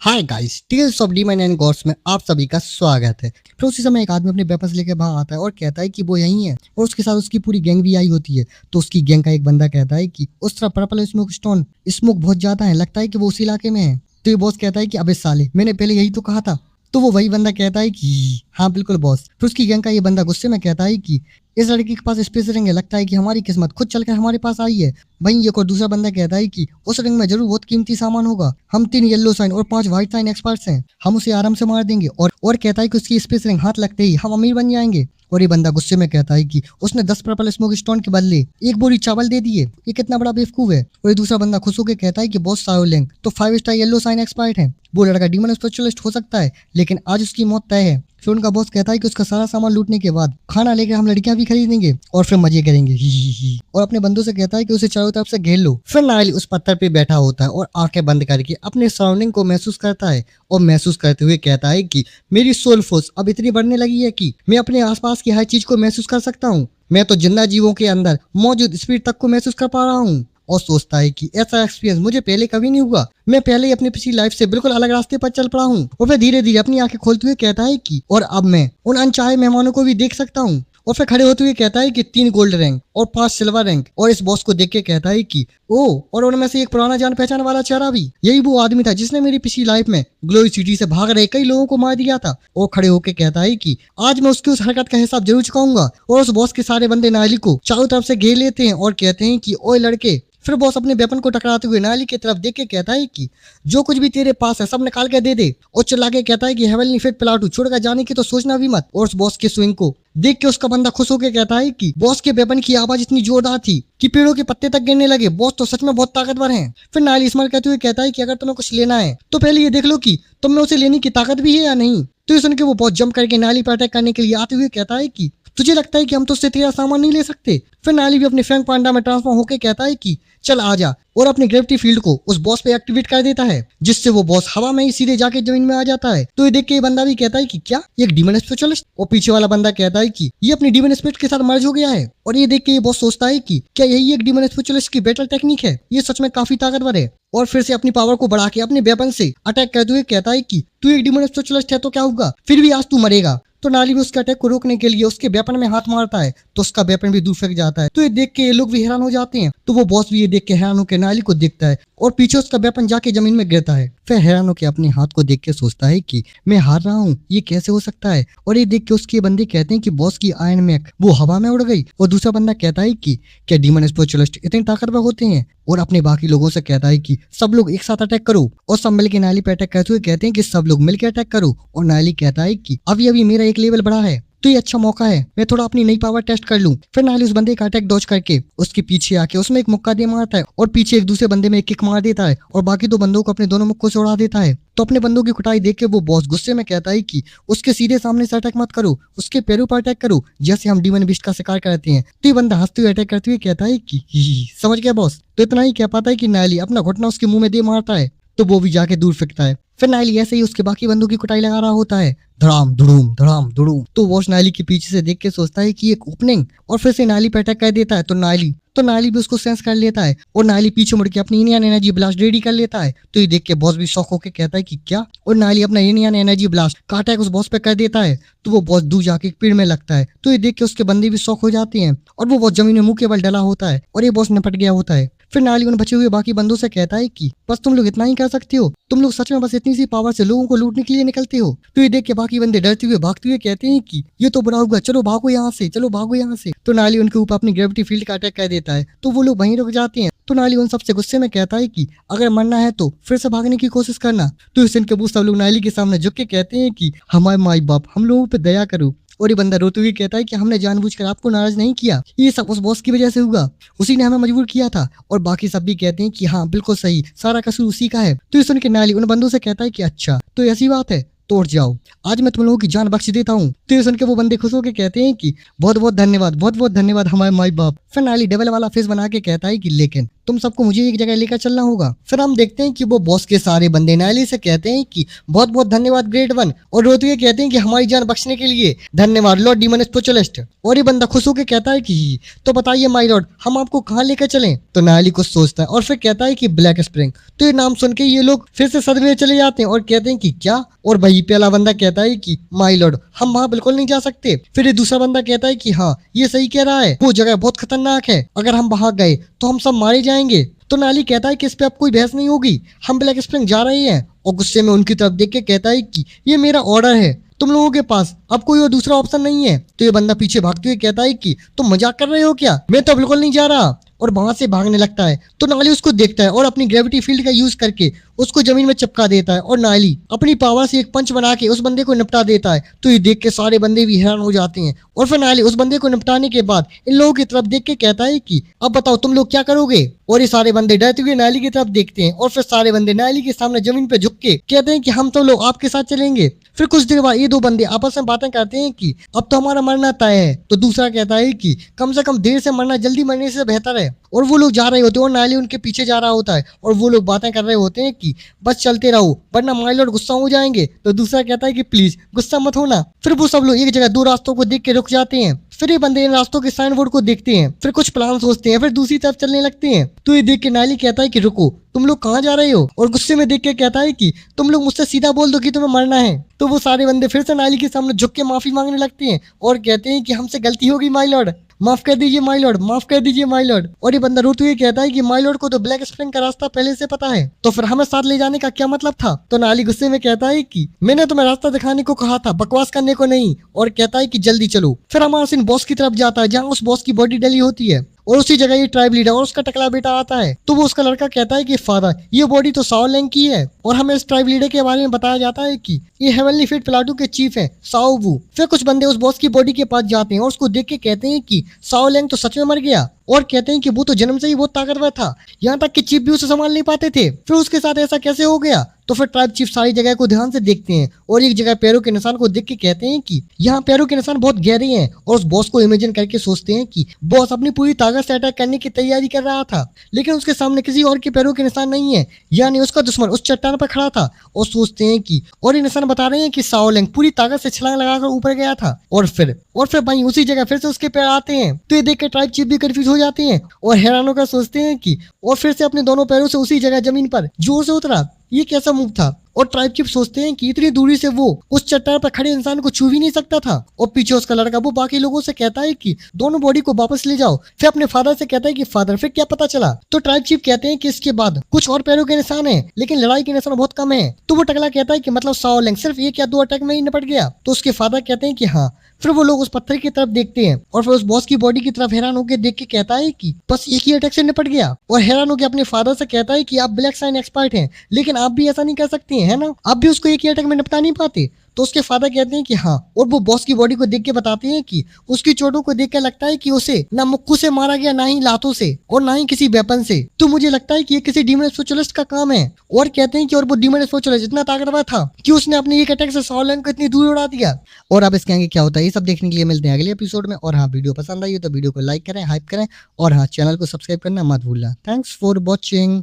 Hi guys, tales of demon and gods में आप सभी का स्वागत है। फिर उसी समय एक आदमी अपने वेपन्स लेके बाहर आता है और कहता है कि वो यहीं है और उसके साथ उसकी पूरी गैंग भी आई होती है। तो उसकी गैंग का एक बंदा कहता है कि उस तरफ पर्पल स्मोक स्टोन स्मोक बहुत ज्यादा है, लगता है कि वो उसी इलाके में है। तो ये बॉस कहता है कि अबे साले, मैंने पहले यही तो कहा था। तो वो वही बंदा कहता है कि हाँ बिल्कुल बॉस। फिर उसकी गैंग का ये बंदा गुस्से में कहता है कि इस लड़के के पास स्पेस रिंग है, लगता है कि हमारी किस्मत खुद चलकर हमारे पास आई है। वहीं एक और दूसरा बंदा कहता है कि उस रिंग में जरूर बहुत कीमती सामान होगा, हम 3 येलो साइन और 5 व्हाइट साइन एक्सपर्ट्स हैं, हम उसे आराम से मार देंगे। और कहता है कि उसकी स्पेस रिंग हाथ लगते ही हम अमीर बन जाएंगे। और ये बंदा गुस्से में कहता है कि उसने 10 पर्पल स्मोक स्टोन के बदले एक बोरी चावल दे दिए, ये कितना बड़ा बेवकूफ है। और ये दूसरा बंदा खुश होकर कहता है कि बॉस सायोलिंग तो 5 स्टार येलो साइन एक्सपर्ट है, वो लड़का डीमन स्पेशलिस्ट हो सकता है लेकिन आज उसकी मौत तय है। फिर उनका बॉस कहता है कि उसका सारा सामान लूटने के बाद खाना लेकर हम लड़कियां भी खरीदेंगे और फिर मजे करेंगे ही। और अपने बंदों से कहता है कि उसे चारों तरफ से घेर लो। फिर नाइल उस पत्थर पे बैठा होता है और आंखें बंद करके अपने सराउंडिंग को महसूस करता है और महसूस करते हुए कहता है कि मेरी सोल फोर्स अब इतनी बढ़ने लगी है कि मैं अपने आसपास की हर चीज को महसूस कर सकता हूँ। मैं तो जिंदा जीवों के अंदर मौजूद स्पीड तक को महसूस कर पा रहा हूँ। और सोचता है कि ऐसा एक्सपीरियंस मुझे पहले कभी नहीं हुआ, मैं पहले ही अपनी पिछली लाइफ से बिल्कुल अलग रास्ते पर चल पड़ा हूँ। और फिर धीरे धीरे अपनी आंखें खोलते हुए कहता है कि और अब मैं उन अनचाहे मेहमानों को भी देख सकता हूँ। और फिर खड़े होते हुए कहता है कि 3 गोल्ड रैंक और 5 सिल्वर रैंक। और इस बॉस को देख के कहता है कि ओ, और उनमें से एक पुराना जान पहचान वाला चेहरा भी, यही वो आदमी था जिसने मेरी पिछली लाइफ में ग्लोई सिटी से भाग रहे कई लोगों को मार दिया था। और खड़े होकर कहता है कि आज मैं उसकी उस हरकत का हिसाब जरूर चुकाऊंगा। और उस बॉस के सारे बंदे नायली को चारों तरफ से घेर लेते हैं और कहते हैं कि ओए लड़के। फिर बॉस अपने वेपन को टकराते हुए नाली की तरफ देख के कहता है कि जो कुछ भी तेरे पास है सब निकाल के दे दे। और चिल्ला के कहता है कि हेवनली फिट पिलाटू, छोड़कर जाने की तो सोचना भी मत। और उस बॉस के स्विंग को देख के उसका बंदा खुश होकर कहता है कि बॉस के वेपन की आवाज इतनी जोरदार थी कि पेड़ों के पत्ते तक गिरने लगे, बॉस तो सच में बहुत ताकतवर हैं। फिर नाली स्माइल करते हुए कहता है कि अगर तुम्हें कुछ लेना है तो पहले ये देख लो कि तुम में उसे लेने की ताकत भी है या नहीं। तो ये सुन के वो बहुत जंप करके नाली पर अटैक करने के लिए आते हुए कहता है कि तुझे लगता है कि हम तो उससे तेरा सामान नहीं ले सकते। फिर नाली भी अपने फ्रैंक पांडा में ट्रांसफॉर्म होकर कहता है कि चल आ जा, और अपनी ग्रेविटी फील्ड को उस बॉस पे एक्टिवेट कर देता है जिससे वो बॉस हवा में ही सीधे जाके जमीन में आ जाता है। तो ये देख के ये बंदा भी कहता है कि क्या ये एक डीमन स्पेशलिस्ट। और पीछे वाला बंदा कहता है कि ये अपनी डीमन स्पिरिट के साथ मर्ज हो गया है। और ये देख के ये बॉस सोचता है कि क्या यही एक डीमन स्पेशलिस्ट की बेटर टेक्निक है, ये सच में काफी ताकतवर है। और फिर से अपनी पावर को बढ़ा के अपने वेपन से अटैक करते हुए कहता है कि तू एक डीमन स्पेशलिस्ट है तो क्या होगा, फिर भी आज तू मरेगा। तो नाली भी उसके अटैक को रोकने के लिए उसके वेपन में हाथ मारता है तो उसका वेपन भी दूर फेंक जाता है। तो ये देख के ये लोग भी हैरान हो जाते हैं। तो वो बॉस भी ये देख के हैरान होकर नाली को देखता है और पीछे उसका वेपन जाके जमीन में गिरता है। फिर हैरान होकर अपने हाथ को देख के सोचता है कि मैं हार रहा हूँ, ये कैसे हो सकता है। और ये देख के उसके बंदे कहते हैं कि बॉस की आयरन मैक वो हवा में उड़ गई। और दूसरा बंदा कहता है कि क्या डीमन स्पिरिचुअलिस्ट इतने ताकतवर होते हैं। और अपने बाकी लोगों से कहता है कि सब लोग एक साथ अटैक करो। और सब मिलकर नाली पे अटैक करते हुए कहते हैं कि सब लोग मिलकर अटैक करो। और नाली कहता है कि अभी अभी मेरा एक लेवल बढ़ा है तो ये अच्छा मौका है, मैं थोड़ा अपनी नई पावर टेस्ट कर लूं। फिर नाली उस बंदे का अटैक डॉज करके उसके पीछे आके उसमें एक मुक्का दे मारता है और पीछे एक दूसरे बंदे में एक किक मार देता है और बाकी 2 बंदों को अपने दोनों मुक्कों से उड़ा देता है। तो अपने बंदों की कुटाई देख के वो बॉस गुस्से में कहता है कि उसके सीधे सामने से अटैक मत करो, उसके पैरों पर अटैक करो जैसे हम डीमन बीस्ट का शिकार करते हैं। तो ये बंदा हंसते हुए अटैक करते हुए कहता है कि समझ गया बॉस। तो इतना ही कह पाता है कि नाली अपना घुटना उसके मुंह में दे मारता है तो वो भी जाके दूर फेंकता है। फिर नाइली ऐसे ही उसके बाकी बंदों की कुटाई लगा रहा होता है, धड़ाम धुड़ूम धड़ाम धुड़ूम। तो वॉश नाइली के पीछे से देख के सोचता है कि एक ओपनिंग, और फिर से नाइली पे अटैक कर देता है। तो नाइली भी उसको सेंस कर लेता है और नाइली पीछे मुड़ के अपनी इंडियन एनर्जी ब्लास्ट रेडी कर लेता है। तो ये देख के बॉस भी शॉक होकर कहता है कि क्या। और नाइली अपना इंडियन एनर्जी ब्लास्ट का अटैक उस बॉस पे कर देता है तो वो बॉस दूर जाके एक पेड़ में लगता है। तो ये देख के उसके बंदे भी शॉक हो जाते हैं और वो बॉस जमीन में मुंह के बल डला होता है और ये बॉस निपट गया होता है। फिर नाली उन बचे हुए बाकी बंदों से कहता है कि बस तुम लोग इतना ही कर सकते हो, तुम लोग सच में बस इतनी सी पावर से लोगों को लूटने के लिए निकलते हो। तो ये देख के बाकी बंदे डरते हुए भागते हुए कहते हैं कि ये तो बुरा होगा, चलो भागो यहाँ से, चलो भागो यहाँ से। तो नाली उनके ऊपर अपनी ग्रेविटी फील्ड का अटैक कर देता है तो वो लोग वहीं रुक जाते हैं। तो नाली उन सबसे गुस्से में कहता है कि अगर मरना है तो फिर से भागने की कोशिश करना। तो इस इनके सब लोग नाली के सामने झुक के कहते हैं कि हमारे माई बाप, हम लोगों पे दया करो। और ये बंदा रोते हुए कहता है कि हमने जानबूझकर आपको नाराज नहीं किया, ये सब उस बॉस की वजह से हुआ, उसी ने हमें मजबूर किया था। और बाकी सब भी कहते हैं कि हाँ बिल्कुल सही, सारा कसूर उसी का है। तो ये सुन के नाली उन बंदों से कहता है कि अच्छा तो ऐसी बात है, तोड़ जाओ, आज मैं तुम लोगों की जान बख्श देता हूँ। तो ये सुन के वो बंदे खुश होकर कहते हैं कि बहुत बहुत धन्यवाद, बहुत बहुत धन्यवाद हमारे माई बाप। फिर नाली डबल वाला फेस बना के कहता है कि लेकिन तुम सबको मुझे एक जगह लेकर चलना होगा। फिर हम देखते हैं कि वो बॉस के सारे बंदे नायली से कहते हैं कि बहुत बहुत धन्यवाद ग्रेट वन, और रोते हुए कहते हैं कि हमारी जान बख्शने के लिए धन्यवाद लॉर्ड डीमन स्पेशलिस्ट। और ये बंदा खुश होकर कहता है कि तो बताइए माय लॉर्ड, हम आपको कहाँ लेकर चलें। तो नायली कुछ सोचता है और फिर कहता है कि ब्लैक स्प्रिंग। तो ये नाम सुन के ये लोग फिर से सदमे में चले जाते हैं और कहते हैं कि क्या। और वही पहला बंदा कहता है कि माय लॉर्ड, हम वहाँ बिल्कुल नहीं जा सकते। फिर ये दूसरा बंदा कहता है कि हाँ, ये सही कह रहा है, वो जगह बहुत खतरनाक है, अगर हम वहां गए तो हम सब मारे जाएंगे। तो नाली कहता है कि इस पे अब कोई बहस नहीं होगी, हम ब्लैक स्प्रिंग जा रहे हैं। और गुस्से में उनकी तरफ देख के कहता है कि ये मेरा ऑर्डर है, तुम लोगों के पास अब कोई और दूसरा ऑप्शन नहीं है। तो ये बंदा पीछे भागते हुए कहता है कि तुम मजाक कर रहे हो क्या, मैं तो बिल्कुल नहीं जा रहा। और वहां से भागने लगता है। तो नाली उसको देखता है और अपनी ग्रेविटी फील्ड का यूज करके उसको जमीन में चिपका देता है, और नाली अपनी पावर से एक पंच बना के उस बंदे को निपटा देता है। तो ये देख के सारे बंदे भी हैरान हो जाते हैं। और फिर नाली उस बंदे को निपटाने के बाद इन लोगों की तरफ देख के कहता है कि अब बताओ तुम लोग क्या करोगे। और ये सारे बंदे डरते हुए नाली की तरफ देखते हैं, और फिर सारे बंदे नाली के सामने जमीन पे झुक के कहते हैं कि हम तो लोग आपके साथ चलेंगे। फिर कुछ देर बाद ये दो बंदे आपस में बातें करते हैं कि अब तो हमारा मरना तय है। तो दूसरा कहता है कि कम से कम देर से मरना जल्दी मरने से बेहतर है। और वो लोग जा रहे होते हैं और नाली उनके पीछे जा रहा होता है, और वो लोग बातें कर रहे होते हैं कि बस चलते रहो वरना माय लॉर्ड गुस्सा हो जाएंगे। तो दूसरा कहता है कि प्लीज गुस्सा मत होना। फिर वो सब लोग एक जगह दो रास्तों को देख के रुक जाते हैं। फिर ये बंदे इन रास्तों के साइन बोर्ड को देखते हैं, फिर कुछ प्लान सोचते हैं, फिर दूसरी तरफ चलने लगते हैं। तो ये देख के नाली कहता है कि रुको, तुम लोग कहाँ जा रहे हो। और गुस्से में देख के कहता है कि तुम लोग मुझसे सीधा बोल दो कि तुम्हें मरना है। तो वो सारे बंदे फिर से नाली के सामने झुक के माफी मांगने लगते हैं और कहते हैं कि हमसे गलती हो गई माय लॉर्ड, माफ कर दीजिए माय लॉर्ड, माफ कर दीजिए माय लॉर्ड। और ये बंदा रोते हुए कहता है कि माय लॉर्ड को तो ब्लैक स्प्रिंग का रास्ता पहले से पता है, तो फिर हमें साथ ले जाने का क्या मतलब था। तो नाली गुस्से में कहता है कि मैंने तुम्हें रास्ता दिखाने को कहा था, बकवास करने को नहीं। और कहता है कि जल्दी चलो। फिर हमारा सीन बॉस की तरफ जाता है, जहाँ उस बॉस की बॉडी डली होती है, और उसी जगह ये ट्राइब लीडर और उसका टकला बेटा आता है। तो वो उसका लड़का कहता है कि फादर, ये बॉडी तो साओ लैंग की है। और हमें इस ट्राइब लीडर के बारे में बताया जाता है कि ये हेवनली फीट प्लाटू के चीफ है, साओ वू। फिर कुछ बंदे उस बॉस की बॉडी के पास जाते हैं और उसको देख के कहते हैं कि साओ लैंग तो सच में मर गया, और कहते हैं कि वो तो जन्म से ही बहुत ताकतवर था, यहाँ तक कि चीफ भी उसे संभाल नहीं पाते थे, फिर उसके साथ ऐसा कैसे हो गया। तो फिर ट्राइब चीफ सारी जगह को ध्यान से देखते हैं और एक जगह पैरों के निशान को देख के कहते हैं कि यहाँ पैरों के निशान बहुत गहरे हैं। और उस बॉस को इमेजिन करके सोचते हैं कि बॉस अपनी पूरी ताकत से अटैक करने की तैयारी कर रहा था, लेकिन उसके सामने किसी और के पैरों के निशान नहीं है, यानी उसका दुश्मन उस चट्टान पर खड़ा था। और सोचते हैं कि और ये निशान बता रहे हैं कि साओ लैंग पूरी ताकत से छलांग लगाकर ऊपर गया था। और फिर वहीं उसी जगह फिर से उसके पैर आते हैं। तो ये देख के ट्राइब चीफ भी कंफ्यूज हो जाते हैं और हैरान होकर सोचते हैं कि और फिर से अपने दोनों पैरों से उसी जगह जमीन पर जोर से उतरा, ये कैसा मूव था। और ट्राइब चीफ सोचते हैं कि इतनी दूरी से वो उस चट्टान पर खड़े इंसान को छू भी नहीं सकता था। और पीछे उसका लड़का वो बाकी लोगों से कहता है कि दोनों बॉडी को वापस ले जाओ। फिर अपने फादर से कहता है कि फादर फिर क्या पता चला। तो ट्राइब चीफ कहते हैं कि इसके बाद कुछ और पैरों के निशान है, लेकिन लड़ाई के निशान बहुत कम है। तो वो टकला कहता है कि मतलब साओ लैंग सिर्फ एक या दो अटैक में ही निपट गया। तो उसके फादर कहते हैं कि हाँ। फिर वो लोग उस पत्थर की तरफ देखते हैं और फिर उस बॉस की बॉडी की तरफ हैरान होकर देख के कहता है कि बस एक ही अटैक से निपट गया। और हैरान होकर अपने फादर से कहता है कि आप ब्लैक साइन एक्सपर्ट हैं, लेकिन आप भी ऐसा नहीं कर सकते हैं, है ना, आप भी उसको एक ही अटैक में निपटा नहीं पाते। तो उसके फादर कहते हैं कि हाँ, और वो बॉस की बॉडी को देख के बताते हैं कि उसकी चोटों को देख के लगता है कि उसे ना मुक्कू से मारा गया, ना ही लातों से, और ना ही किसी वेपन से। तो मुझे लगता है कि ये किसी डीमन स्पेशलिस्ट का काम है। और कहते हैं कि और वो डीमन स्पेशलिस्ट इतना ताकतवर था कि उसने अपने एक अटैक से साओ लैंग को इतनी दूर उड़ा दिया। और अब इसके आगे क्या होता है ये सब देखने के लिए मिलते हैं अगले एपिसोड में। और हाँ, वीडियो पसंद आई हो तो वीडियो को लाइक करें, हाइप करें, और हाँ, चैनल को सब्सक्राइब करना मत भूलना। Thanks for watching.